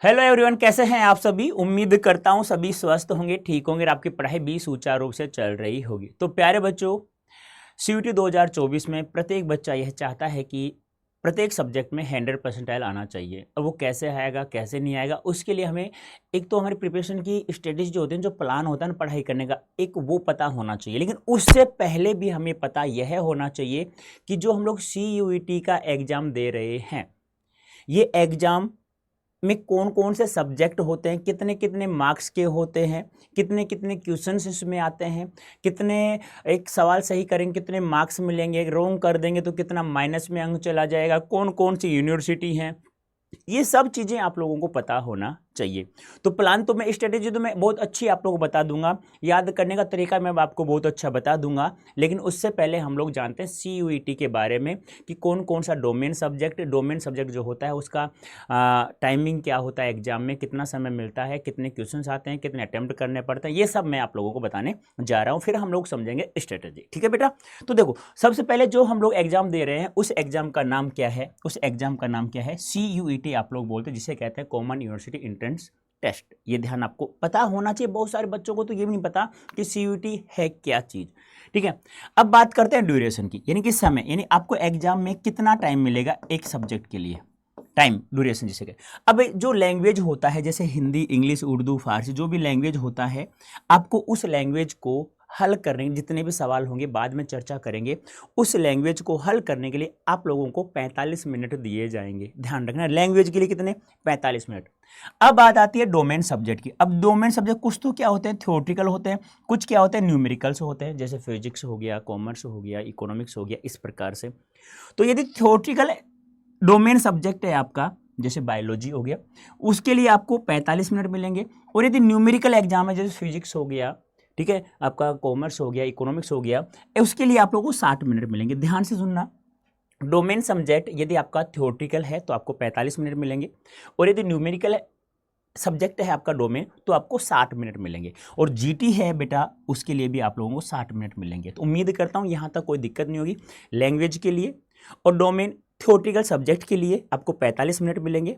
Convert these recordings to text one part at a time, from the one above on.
Hello everyone, कैसे हैं आप सभी। उम्मीद करता हूं सभी स्वस्थ होंगे, ठीक होंगे और आपकी पढ़ाई भी सुचारू रूप से चल रही होगी। तो प्यारे बच्चों, सीयूटी 2024 में प्रत्येक बच्चा यह चाहता है कि प्रत्येक सब्जेक्ट में 100% आना चाहिए। और वो कैसे आएगा, कैसे नहीं आएगा, उसके लिए हमें एक तो हमारी प्रिपरेशन की स्ट्रेटेजी जो होती है, जो प्लान होता है ना पढ़ाई करने का, एक वो पता होना चाहिए। लेकिन उससे पहले भी हमें पता यह होना चाहिए कि जो हम लोग सीयूईटी का एग्ज़ाम दे रहे हैं, ये एग्ज़ाम में कौन कौन से सब्जेक्ट होते हैं, कितने कितने मार्क्स के होते हैं, कितने कितने क्वेश्चंस इसमें आते हैं, कितने एक सवाल सही करेंगे कितने मार्क्स मिलेंगे, रॉन्ग कर देंगे तो कितना माइनस में अंक चला जाएगा, कौन कौन सी यूनिवर्सिटी हैं, ये सब चीज़ें आप लोगों को पता होना चाहिए। तो प्लान तो मैं, स्ट्रेटेजी तो मैं बहुत अच्छी आप लोगों को बता दूंगा, याद करने का तरीका मैं आपको बहुत अच्छा बता दूंगा। लेकिन उससे पहले हम लोग जानते हैं सीयूईटी के बारे में कि कौन कौन सा डोमेन सब्जेक्ट जो होता है उसका टाइमिंग क्या होता है, एग्जाम में कितना समय मिलता है, कितने क्वेश्चन आते हैं, कितने अटेम्प्ट करने पड़ते हैं, ये सब मैं आप लोगों को बताने जा रहा हूँ। फिर हम लोग समझेंगे स्ट्रेटेजी। ठीक है बेटा। तो देखो, सबसे पहले जो हम लोग एग्जाम दे रहे हैं उस एग्जाम का नाम क्या है, उस एग्जाम का नाम क्या है, सीयूईटी आप लोग बोलते हैं, जिसे कहते हैं कॉमन यूनिवर्सिटी एंट्रेंस टेस्ट। ये ध्यान आपको पता होना चाहिए। बहुत सारे बच्चों को तो ये भी नहीं पता कि सीयूईटी है क्या चीज। ठीक है। अब बात करते हैं ड्यूरेशन की, यानी कि समय, यानी आपको एग्जाम में कितना टाइम मिलेगा एक सब्जेक्ट के लिए, टाइम ड्यूरेशन जिसे कहते हैं। अब जो लैंग्वेज होता है, जैसे हिंदी, इंग्लिश, उर्दू, फारसी, जो भी लैंग्वेज होता है, आपको उस लैंग्वेज को हल करने, जितने भी सवाल होंगे बाद में चर्चा करेंगे, उस लैंग्वेज को हल करने के लिए आप लोगों को 45 मिनट दिए जाएंगे। ध्यान रखना, लैंग्वेज के लिए कितने, 45 मिनट। अब बात आती है डोमेन सब्जेक्ट की। अब डोमेन सब्जेक्ट कुछ तो क्या होते हैं, थ्योरेटिकल होते हैं, कुछ क्या होते हैं, न्यूमेरिकल्स होते हैं, जैसे फिजिक्स हो गया, कॉमर्स हो गया, इकोनॉमिक्स हो गया, इस प्रकार से। तो यदि थ्योरेटिकल डोमेन सब्जेक्ट है आपका, जैसे बायोलॉजी हो गया, उसके लिए आपको 45 मिनट मिलेंगे। और यदि न्यूमेरिकल एग्जाम है, जैसे फिजिक्स हो गया, ठीक है, आपका कॉमर्स हो गया, इकोनॉमिक्स हो गया, उसके लिए आप लोगों को 60 मिनट मिलेंगे। ध्यान से सुनना, डोमेन सब्जेक्ट यदि आपका थ्योरेटिकल है तो आपको 45 मिनट मिलेंगे, और यदि न्यूमेरिकल सब्जेक्ट है आपका डोमेन तो आपको 60 मिनट मिलेंगे। और जीटी है बेटा, उसके लिए भी आप लोगों को 60 मिनट मिलेंगे। तो उम्मीद करता हूँ यहाँ तक कोई दिक्कत नहीं होगी। लैंग्वेज के लिए और डोमेन थ्योरेटिकल सब्जेक्ट के लिए आपको 45 मिनट मिलेंगे,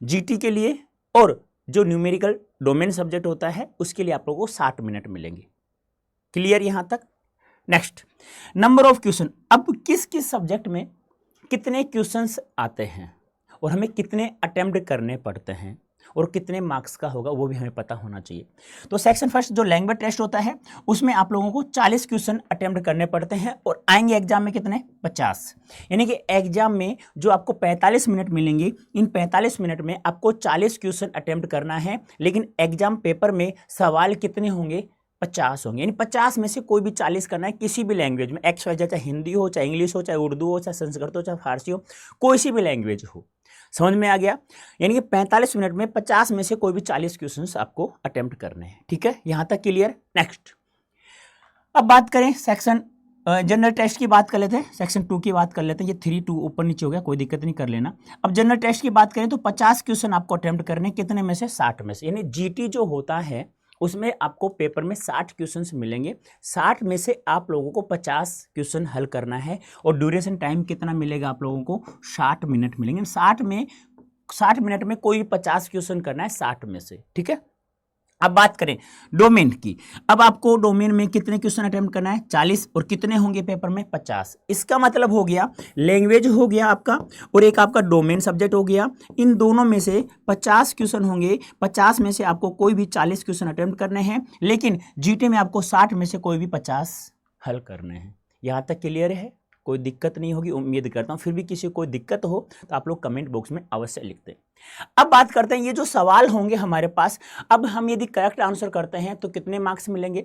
जीटी के लिए और जो न्यूमेरिकल डोमेन सब्जेक्ट होता है उसके लिए आप लोगों को 60 मिनट मिलेंगे। क्लियर यहाँ तक। Next, number of question. अब किस किस सब्जेक्ट में कितने क्वेश्चंस आते हैं और हमें कितने अटेम्प्ट करने पड़ते हैं और कितने मार्क्स का होगा, वो भी हमें पता होना चाहिए। तो सेक्शन फर्स्ट जो लैंग्वेज टेस्ट होता है, उसमें आप लोगों को 40 क्वेश्चन अटेम्प्ट करने पड़ते हैं और आएंगे एग्जाम में कितने, 50। यानी कि एग्जाम में जो आपको 45 मिनट मिलेंगे, इन 45 मिनट में आपको 40 क्वेश्चन अटेम्प्ट करना है। लेकिन एग्जाम पेपर में सवाल कितने होंगे, 50 होंगे। यानी 50 में से कोई भी 40 करना है, किसी भी लैंग्वेज में, एक्स वाई जेड, चाहे हिंदी हो, चाहे इंग्लिश हो, चाहे उर्दू हो, चाहे संस्कृत हो, चाहे फारसी हो, कोई सी भी लैंग्वेज हो। समझ में आ गया। यानी कि 45 मिनट में 50 में से कोई भी 40 क्वेश्चंस आपको अटेम्प्ट करने हैं। ठीक है, यहां तक क्लियर। नेक्स्ट, अब बात करें सेक्शन जनरल टेस्ट की बात कर लेते हैं, सेक्शन 2 की बात कर लेते हैं। ये 3 2 ऊपर नीचे हो गया, कोई दिक्कत नहीं, कर लेना। अब जनरल टेस्ट की बात करें तो 50 क्वेश्चन आपको अटेम्प्ट करने, कितने में से, 60 में से। यानी जीटी जो होता है उसमें आपको पेपर में 60 क्वेश्चंस मिलेंगे, 60 में से आप लोगों को 50 क्वेश्चन हल करना है। और ड्यूरेशन टाइम कितना मिलेगा आप लोगों को, 60 मिनट मिलेंगे। 60 मिनट में कोई 50 क्वेश्चन करना है 60 में से। ठीक है। अब बात करें डोमेन की। अब आपको डोमेन में कितने क्वेश्चन अटेम्प्ट करना है, 40, और कितने होंगे पेपर में, 50। इसका मतलब हो गया लैंग्वेज हो गया आपका और एक आपका डोमेन सब्जेक्ट हो गया, इन दोनों में से 50 क्वेश्चन होंगे। 50 में से आपको कोई भी 40 क्वेश्चन अटेम्प्ट करने हैं, लेकिन जीटी में आपको 60 में से कोई भी 50 हल करने हैं। यहाँ तक क्लियर है, कोई दिक्कत नहीं होगी उम्मीद करता हूँ। फिर भी किसी को कोई दिक्कत हो तो आप लोग कमेंट बॉक्स में अवश्य लिखते हैं। अब बात करते हैं ये जो सवाल होंगे हमारे पास, अब हम यदि करेक्ट आंसर करते हैं तो कितने मार्क्स मिलेंगे,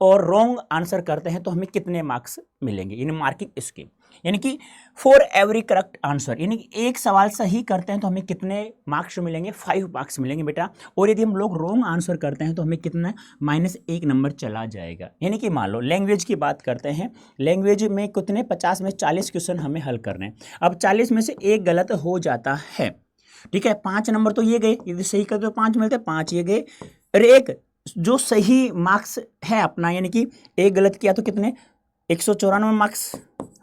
और रॉन्ग आंसर करते हैं तो हमें कितने मार्क्स मिलेंगे, यानी मार्किंग स्कीम। यानी कि फॉर एवरी करेक्ट आंसर, यानी कि एक सवाल सही करते हैं तो हमें कितने मार्क्स मिलेंगे, 5 मार्क्स मिलेंगे बेटा। और यदि हम लोग रॉन्ग आंसर करते हैं तो हमें कितना, -1 नंबर चला जाएगा। यानी कि मान लो लैंग्वेज की बात करते हैं, लैंग्वेज में कितने, 50 में 40 क्वेश्चन हमें हल करने हैं। अब 40 में से एक गलत हो जाता है, ठीक है, 5 नंबर तो ये गए, यदि सही करते तो 5 मिलते, 5 ये गए। और एक जो सही मार्क्स है अपना, यानी कि एक गलत किया तो कितने, 194 मार्क्स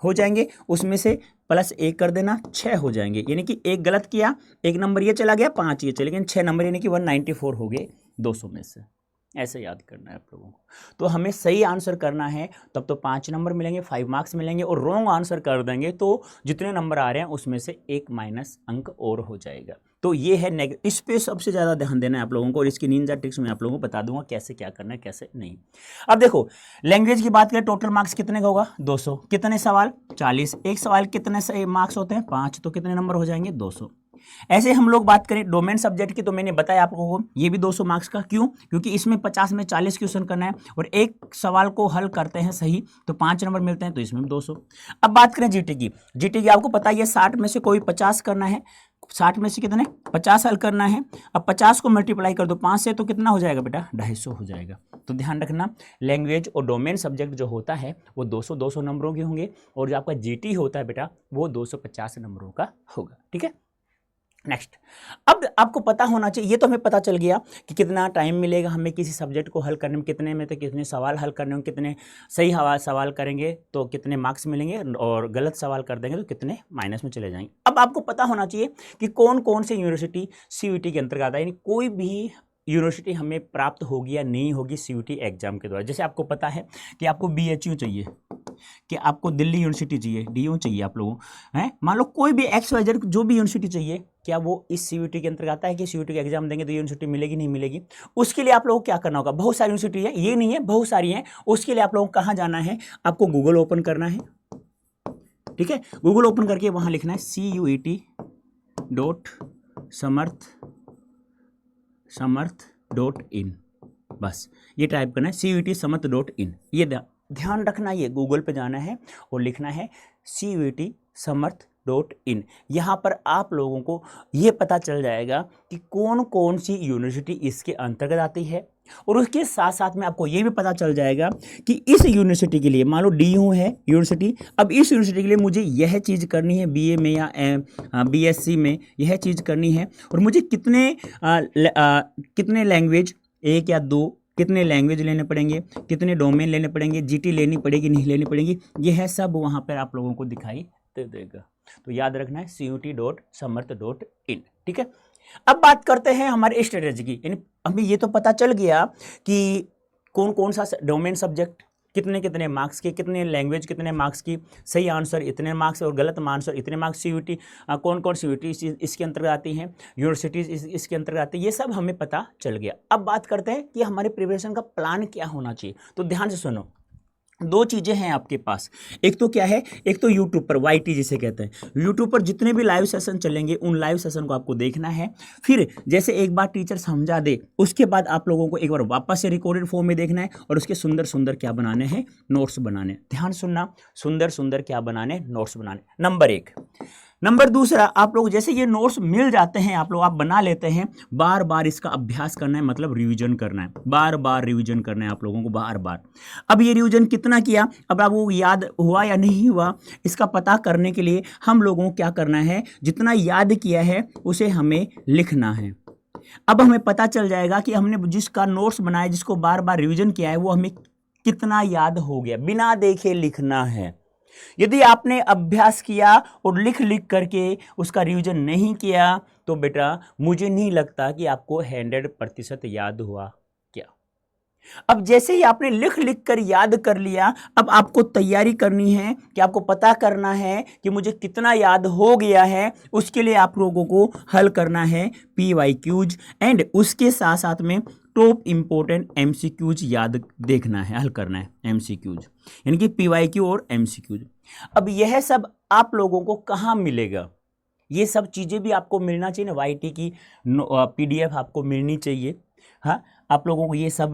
हो जाएंगे, उसमें से प्लस 1 कर देना, 6 हो जाएंगे। यानी कि एक गलत किया, 1 नंबर ये चला गया, 5 ये चले गए, 6 नंबर यानी कि 194 हो गए 200 में से। ऐसे याद करना है आप लोगों को। तो हमें सही आंसर करना है तब तो 5 नंबर मिलेंगे, 5 मार्क्स मिलेंगे, और रॉन्ग आंसर कर देंगे तो जितने नंबर आ रहे हैं उसमें से 1 माइनस अंक और हो जाएगा। तो ये है इस पे सबसे ज़्यादा ध्यान देना है आप लोगों को, और इसकी निंजा ट्रिक्स मैं आप लोगों को बता दूंगा कैसे क्या करना है कैसे नहीं। अब देखो लैंग्वेज की बात करें, टोटल मार्क्स कितने का होगा 200, कितने सवाल 40, एक सवाल कितने से मार्क्स होते हैं 5, तो कितने नंबर हो जाएंगे 200। ऐसे हम लोग बात करें डोमेन सब्जेक्ट की, तो मैंने बताया आप लोगों को ये भी 200 मार्क्स का, क्यों? क्योंकि इसमें 50 में 40 क्वेश्चन करना है और एक सवाल को हल करते हैं सही तो 5 नंबर मिलते हैं, तो इसमें भी 200। अब बात करें जीटी की, जीटी की आपको पता है 60 में से कोई 50 करना है, 60 में से कितने 50 हल करना है। अब 50 को मल्टीप्लाई कर दो 5 से, तो कितना हो जाएगा बेटा 250 हो जाएगा। तो ध्यान रखना लैंग्वेज और डोमेन सब्जेक्ट जो होता है वो 200 नंबरों के होंगे, और जो आपका जीटी होता है बेटा वो 250 नंबरों का होगा। ठीक है, नेक्स्ट। अब आपको पता होना चाहिए, ये तो हमें पता चल गया कि कितना टाइम मिलेगा हमें किसी सब्जेक्ट को हल करने में, कितने में तो कितने सवाल हल करने में, कितने सही सवाल करेंगे तो कितने मार्क्स मिलेंगे, और गलत सवाल कर देंगे तो कितने माइनस में चले जाएंगे। अब आपको पता होना चाहिए कि कौन कौन से यूनिवर्सिटी सीयूईटी के अंतर्गत आता है, यानी कोई भी यूनिवर्सिटी हमें प्राप्त होगी या नहीं होगी सीयूईटी एग्जाम के द्वारा। जैसे आपको पता है कि आपको बीएचयू चाहिए, कि आपको दिल्ली यूनिवर्सिटी चाहिए, डीयू चाहिए आप लोगों हैं, मान लो कोई भी XYZ जो भी यूनिवर्सिटी चाहिए, क्या वो इस सीयूईटी के अंतर्गत आता है कि सीयूईटी का एग्जाम देंगे तो यूनिवर्सिटी मिलेगी नहीं मिलेगी? उसके लिए आप लोगों को क्या करना होगा, बहुत सारी यूनिवर्सिटी है, ये नहीं है बहुत सारी हैं, उसके लिए आप लोगों को कहाँ जाना है, आपको गूगल ओपन करना है। ठीक है, गूगल ओपन करके वहां लिखना है CUET.समर्थ.in, बस ये टाइप करना है CUET.समर्थ.in। ये ध्यान रखना, ये गूगल पे जाना है और लिखना है CUET.समर्थ.in। यहाँ पर आप लोगों को ये पता चल जाएगा कि कौन कौन सी यूनिवर्सिटी इसके अंतर्गत आती है, और उसके साथ साथ में आपको ये भी पता चल जाएगा कि इस यूनिवर्सिटी के लिए, मान लो डीयू है यूनिवर्सिटी, अब इस यूनिवर्सिटी के लिए मुझे यह चीज़ करनी है, बीए में या बीएससी में यह चीज़ करनी है, और मुझे कितने लैंग्वेज, 1 या 2 कितने लैंग्वेज लेने पड़ेंगे, कितने डोमेन लेने पड़ेंगे, जीटी लेनी पड़ेगी नहीं लेनी पड़ेगी, यह है सब वहाँ पर आप लोगों को दिखाई दे देगा। तो याद रखना है CUET.समर्थ.in। ठीक है, अब बात करते हैं हमारे स्ट्रेटेजी की, यानी हमें ये तो पता चल गया कि कौन कौन सा डोमेन सब्जेक्ट कितने कितने मार्क्स के, कितने लैंग्वेज कितने मार्क्स की, सही आंसर इतने मार्क्स और गलत आंसर इतने मार्क्स, सीयूईटी कौन कौन सीयूईटी इसके अंतर्गत आती हैं, यूनिवर्सिटीज़ इसके अंतर्गत आती है, ये सब हमें पता चल गया। अब बात करते हैं कि हमारे प्रिपरेशन का प्लान क्या होना चाहिए। तो ध्यान से सुनो, 2 चीज़ें हैं आपके पास, एक तो क्या है, एक तो यूट्यूब पर YT जिसे कहते हैं, यूट्यूब पर जितने भी लाइव सेशन चलेंगे उन लाइव सेशन को आपको देखना है। फिर जैसे एक बार टीचर समझा दे उसके बाद आप लोगों को एक बार वापस से रिकॉर्डेड फॉर्म में देखना है, और उसके सुंदर सुंदर क्या बनाने हैं, नोट्स बनाने। ध्यान सुनना, सुंदर सुंदर क्या बनाने, नोट्स बनाने, नंबर 1। नंबर दूसरा, आप लोग जैसे ये नोट्स मिल जाते हैं आप बना लेते हैं, बार बार इसका अभ्यास करना है, मतलब रिवीजन करना है, बार बार रिवीजन करना है आप लोगों को बार बार। अब ये रिवीजन कितना किया, अब आपको याद हुआ या नहीं हुआ, इसका पता करने के लिए हम लोगों को क्या करना है, जितना याद किया है उसे हमें लिखना है। अब हमें पता चल जाएगा कि हमने जिसका नोट्स बनाया, जिसको बार बार रिवीजन किया है, वो हमें कितना याद हो गया, बिना देखे लिखना है। यदि आपने अभ्यास किया और लिख लिख करके उसका रिवीजन नहीं किया तो बेटा मुझे नहीं लगता कि आपको 100% याद हुआ क्या। अब जैसे ही आपने लिख लिख कर याद कर लिया, अब आपको तैयारी करनी है कि आपको पता करना है कि मुझे कितना याद हो गया है। उसके लिए आप लोगों को हल करना है PYQs, एंड उसके साथ साथ में टॉप इंपॉर्टेंट MCQs याद देखना है, हल करना है MCQs, यानी कि PYQ और MCQs। अब यह सब आप लोगों को कहाँ मिलेगा, ये सब चीज़ें भी आपको मिलना चाहिए ना, YT की PDF आपको मिलनी चाहिए। हाँ, आप लोगों को ये सब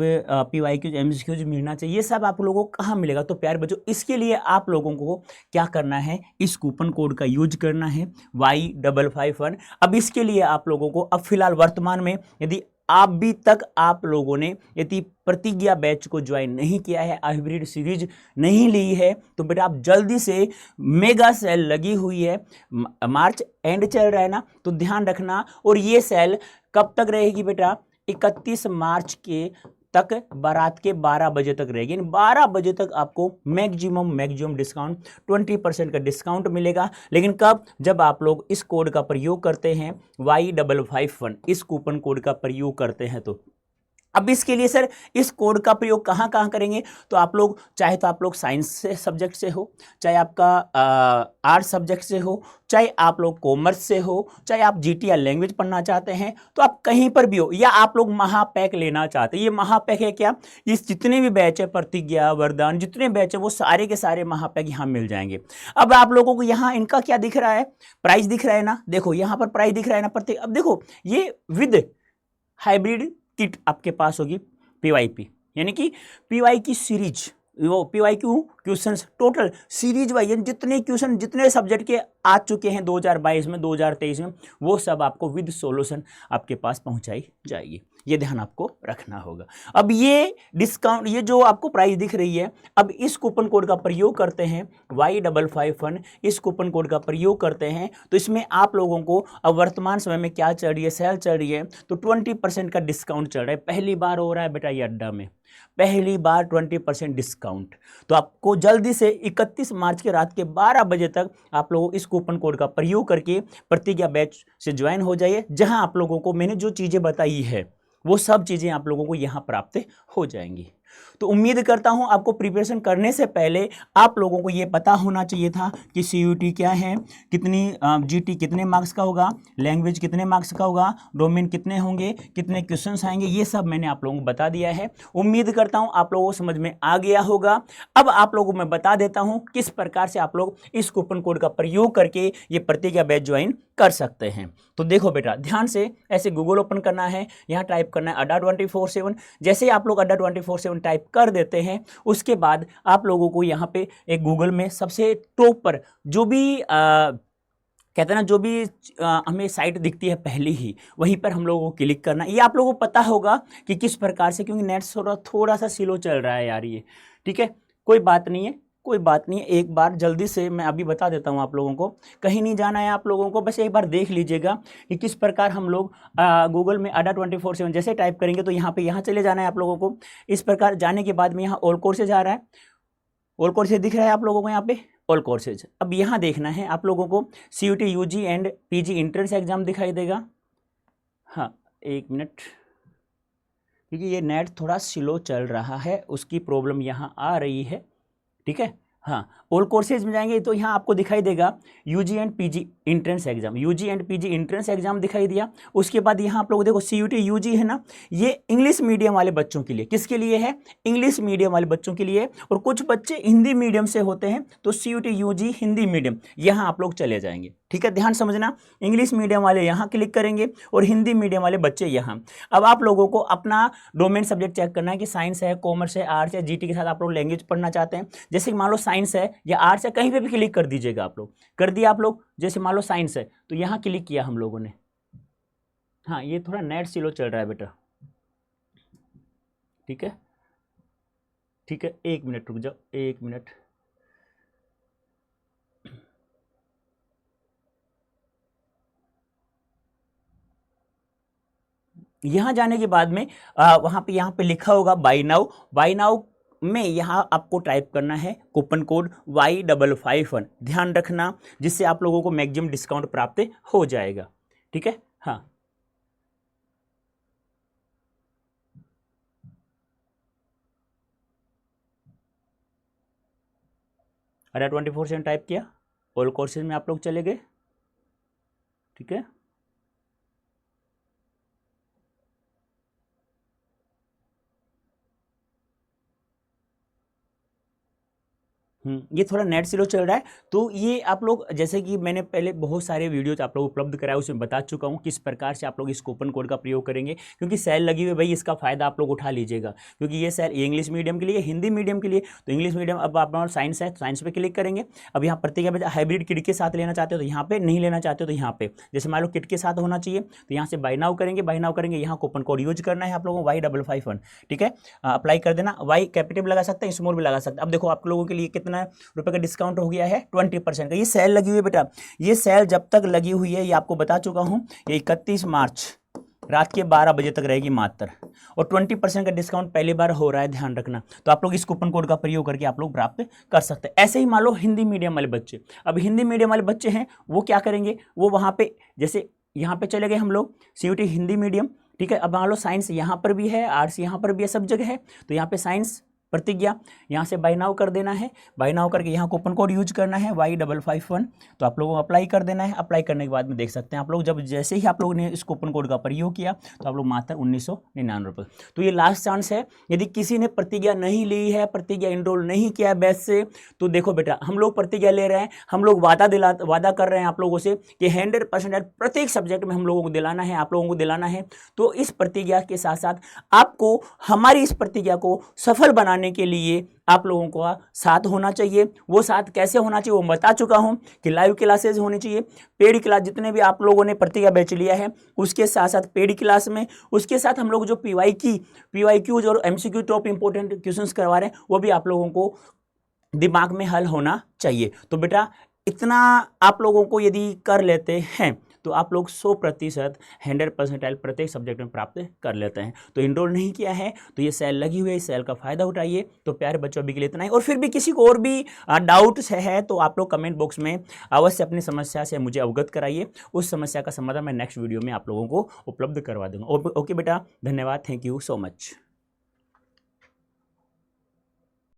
PYQs MCQs मिलना चाहिए, ये सब आप लोगों को कहाँ मिलेगा। तो प्यारे बच्चों, इसके लिए आप लोगों को क्या करना है, इस कूपन कोड का यूज करना है Y551। अब इसके लिए आप लोगों को अब फिलहाल वर्तमान में यदि अभी तक आप लोगों ने यदि प्रतिज्ञा बैच को ज्वाइन नहीं किया है, हाइब्रिड सीरीज नहीं ली है, तो बेटा आप जल्दी से, मेगा सेल लगी हुई है, मार्च एंड चल रहा है ना, तो ध्यान रखना। और ये सेल कब तक रहेगी बेटा, 31 मार्च के तक, बारात के 12 बजे तक रहेगी। 12 बजे तक आपको मैक्सिमम डिस्काउंट 20% का डिस्काउंट मिलेगा। लेकिन कब? जब आप लोग इस कोड का प्रयोग करते हैं, Y551 इस कूपन कोड का प्रयोग करते हैं। तो अब इसके लिए सर इस कोड का प्रयोग कहाँ कहाँ करेंगे? तो आप लोग चाहे तो आप लोग साइंस से सब्जेक्ट से हो, चाहे आपका आर्ट सब्जेक्ट से हो, चाहे आप लोग कॉमर्स से हो, चाहे आप जीटीआर लैंग्वेज पढ़ना चाहते हैं, तो आप कहीं पर भी हो, या आप लोग महापैक लेना चाहते हैं। ये महापैक है क्या? इस जितने भी बैच है, प्रतिज्ञा, वरदान, जितने बैच है वो सारे के सारे महापैक यहाँ मिल जाएंगे। अब आप लोगों को यहाँ इनका क्या दिख रहा है? प्राइस दिख रहा है ना, देखो यहाँ पर प्राइस दिख रहा है ना प्रत्येक। अब देखो ये विद हाइब्रिड किट आपके पास होगी पीवाईपी, यानी कि पीवाई की सीरीज, वो PY question total series wise जितने क्वेश्चन जितने सब्जेक्ट के आ चुके हैं 2022 में, 2023 में, वो सब आपको विद सॉल्यूशन आपके पास पहुंचाई जाएगी। ये ध्यान आपको रखना होगा। अब ये डिस्काउंट, ये जो आपको प्राइस दिख रही है, अब इस कूपन कोड का प्रयोग करते हैं Y551, इस कूपन कोड का प्रयोग करते हैं तो इसमें आप लोगों को अब वर्तमान समय में क्या चल रही है, सेल चल रही है, तो 20% का डिस्काउंट चल रहा है। पहली बार हो रहा है बेटा ये अड्डा में, पहली बार 20% डिस्काउंट। तो आपको जल्दी से 31 मार्च के रात के 12 बजे तक आप लोग इस कूपन कोड का प्रयोग करके प्रतिज्ञा बैच से ज्वाइन हो जाइए, जहां आप लोगों को मैंने जो चीज़ें बताई है वो सब चीज़ें आप लोगों को यहाँ प्राप्त हो जाएंगी। तो उम्मीद करता हूँ आपको प्रिपरेशन करने से पहले आप लोगों को ये पता होना चाहिए था कि सीयूटी क्या है, कितनी जीटी कितने मार्क्स का होगा, लैंग्वेज कितने मार्क्स का होगा, डोमेन कितने होंगे, कितने क्वेश्चंस आएंगे, ये सब मैंने आप लोगों को बता दिया है। उम्मीद करता हूँ आप लोगों को समझ में आ गया होगा। अब आप लोगों को मैं बता देता हूँ किस प्रकार से आप लोग इस कूपन कोड का प्रयोग करके ये प्रतिज्ञा बैच ज्वाइन कर सकते हैं। तो देखो बेटा ध्यान से, ऐसे गूगल ओपन करना है, यहाँ टाइप करना है अड्डा 24/7। जैसे ही आप लोग अड्डा 24/7 टाइप कर देते हैं, उसके बाद आप लोगों को यहाँ पे एक गूगल में सबसे टॉप पर जो भी कहते हैं ना, जो भी हमें साइट दिखती है पहली ही, वहीं पर हम लोगों को क्लिक करना है। ये आप लोगों को पता होगा कि किस प्रकार से, क्योंकि नेट थोड़ा सा स्लो चल रहा है यार ये, ठीक है, कोई बात नहीं है, कोई बात नहीं है। एक बार जल्दी से मैं अभी बता देता हूं आप लोगों को, कहीं नहीं जाना है आप लोगों को, बस एक बार देख लीजिएगा कि किस प्रकार हम लोग गूगल में अड्डा 24/7 जैसे टाइप करेंगे तो यहाँ पे यहाँ चले जाना है आप लोगों को। इस प्रकार जाने के बाद में यहाँ ऑल कोर्सेज आ रहा है, ऑल कोर्सेज दिख रहा है आप लोगों को यहाँ पे ऑल कोर्सेज। अब यहाँ देखना है आप लोगों को CUT UG and PG entrance exam दिखाई देगा। हाँ एक मिनट, क्योंकि ये नेट थोड़ा स्लो चल रहा है, उसकी प्रॉब्लम यहाँ आ रही है, ठीक है। हाँ ऑल कोर्सेज में जाएंगे तो यहाँ आपको दिखाई देगा UG and PG entrance exam, UG and PG entrance exam दिखाई दिया। उसके बाद यहाँ आप लोग देखो CUT UG है ना, ये इंग्लिश मीडियम वाले बच्चों के लिए, किसके लिए है? इंग्लिश मीडियम वाले बच्चों के लिए। और कुछ बच्चे हिंदी मीडियम से होते हैं तो CUT UG हिंदी मीडियम, यहाँ आप लोग चले जाएंगे, ठीक है। ध्यान समझना, इंग्लिश मीडियम वाले यहाँ क्लिक करेंगे और हिंदी मीडियम वाले बच्चे यहाँ। अब आप लोगों को अपना डोमेन सब्जेक्ट चेक करना है कि साइंस है, कॉमर्स है, आर्ट्स है, जीटी के साथ आप लोग लैंग्वेज पढ़ना चाहते हैं। जैसे मान लो साइंस है या आर्ट्स है, कहीं पे भी क्लिक कर दीजिएगा आप लोग, कर दिया आप लोग। जैसे मान लो साइंस है तो यहाँ क्लिक किया हम लोगों ने। हाँ ये थोड़ा नेट स्लो चल रहा है बेटा, ठीक है, ठीक है, एक मिनट रुक जाओ, एक मिनट। यहाँ जाने के बाद में वहाँ पे यहाँ पे लिखा होगा बाय नाउ, बाय नाउ में यहाँ आपको टाइप करना है कूपन कोड Y551, ध्यान रखना, जिससे आप लोगों को मैक्सिमम डिस्काउंट प्राप्त हो जाएगा, ठीक है। हाँ अरे 24/7 टाइप किया, ऑल कोर्सेज में आप लोग चले गए, ठीक है। ये थोड़ा नेट स्लो चल रहा है, तो ये आप लोग, जैसे कि मैंने पहले बहुत सारे वीडियोज आप लोग उपलब्ध कराए, उसमें बता चुका हूँ किस प्रकार से आप लोग इस कूपन कोड का प्रयोग करेंगे, क्योंकि सेल लगी हुई भाई, इसका फायदा आप लोग उठा लीजिएगा, क्योंकि ये सेल इंग्लिश मीडियम के लिए, हिंदी मीडियम के लिए। तो इंग्लिश मीडियम, अब आप साइंस है तो साइंस पे क्लिक करेंगे। अब यहाँ प्रतिज्ञा बैच हाइब्रिड किट के साथ लेना चाहते हो तो यहाँ पे, नहीं लेना चाहते हो तो यहाँ पे, जैसे मान लो किट के साथ होना चाहिए तो यहाँ से बाय नाउ करेंगे, बाय नाउ करेंगे, यहाँ कूपन कोड यूज करना है आप लोगों को Y551, ठीक है। अप्लाई कर देना, Y कैपिटल लगा सकते हैं, स्मॉल भी लगा सकते हैं। अब देखो आप लोगों के लिए कितना रुपए का डिस्काउंट हो गया है, 20% का। ये सेल लगी हुई है बेटा, ये सेल जब तक लगी हुई है, ये आपको बता चुका हूं, ये 31 मार्च रात के 12 बजे तक रहेगी मात्र, और 20% का डिस्काउंट पहली बार हो रहा है, ध्यान रखना। तो आप लोग इस कूपन कोड का प्रयोग करके आप लोग प्राप्त कर सकते हैं। ऐसे ही मान लो हिंदी मीडियम वाले बच्चे, अब हिंदी मीडियम वाले बच्चे हैं वो क्या करेंगे, वो वहाँ पे जैसे यहाँ पे चले गए हम लोग CUET हिंदी मीडियम, ठीक है। अब मान लो साइंस यहाँ पर भी है, आर्ट्स यहाँ पर भी है, सब जगह है। तो यहाँ पे साइंस प्रतिज्ञा यहाँ से बाय नाउ कर देना है, बाय नाउ करके यहाँ कूपन कोड यूज करना है Y551। तो आप लोगों को अप्लाई कर देना है। अप्लाई करने के बाद में देख सकते हैं आप लोग, जब जैसे ही आप लोगों ने इस कूपन कोड का प्रयोग किया तो आप लोग मात्र 1999 रुपये। तो ये लास्ट चांस है, यदि किसी ने प्रतिज्ञा नहीं ली है, प्रतिज्ञा इनरोल नहीं किया है बैच से, तो देखो बेटा हम लोग प्रतिज्ञा ले रहे हैं, हम लोग वादा कर रहे हैं आप लोगों से कि 100% प्रत्येक सब्जेक्ट में हम लोगों को दिलाना है, आप लोगों को दिलाना है। तो इस प्रतिज्ञा के साथ साथ आपको हमारी इस प्रतिज्ञा को सफल बनाने के लिए आप लोगों को साथ होना चाहिए। वो साथ कैसे होना चाहिए वो बता चुका हूं कि लाइव क्लासेस होनी चाहिए, पेड क्लास जितने भी आप लोगों ने प्रतिज्ञा बैच लिया है उसके साथ साथ पेड क्लास में, उसके साथ हम लोग जो PYQs और MCQ टॉप इंपोर्टेंट क्वेश्चंस करवा रहे हैं वो भी आप लोगों को दिमाग में हल होना चाहिए। तो बेटा इतना आप लोगों को यदि कर लेते हैं तो आप लोग 100% 100% प्रत्येक सब्जेक्ट में प्राप्त कर लेते हैं। तो इनरोल नहीं किया है तो ये सेल लगी हुई है, इस सेल का फायदा उठाइए। तो प्यारे बच्चों अभी के लिए इतना ही, और फिर भी किसी को और भी डाउट्स है तो आप लोग कमेंट बॉक्स में अवश्य अपनी समस्या से मुझे अवगत कराइए। उस समस्या का समाधान मैं नेक्स्ट वीडियो में आप लोगों को उपलब्ध करवा दूंगा। ओके बेटा, धन्यवाद, थैंक यू सो मच।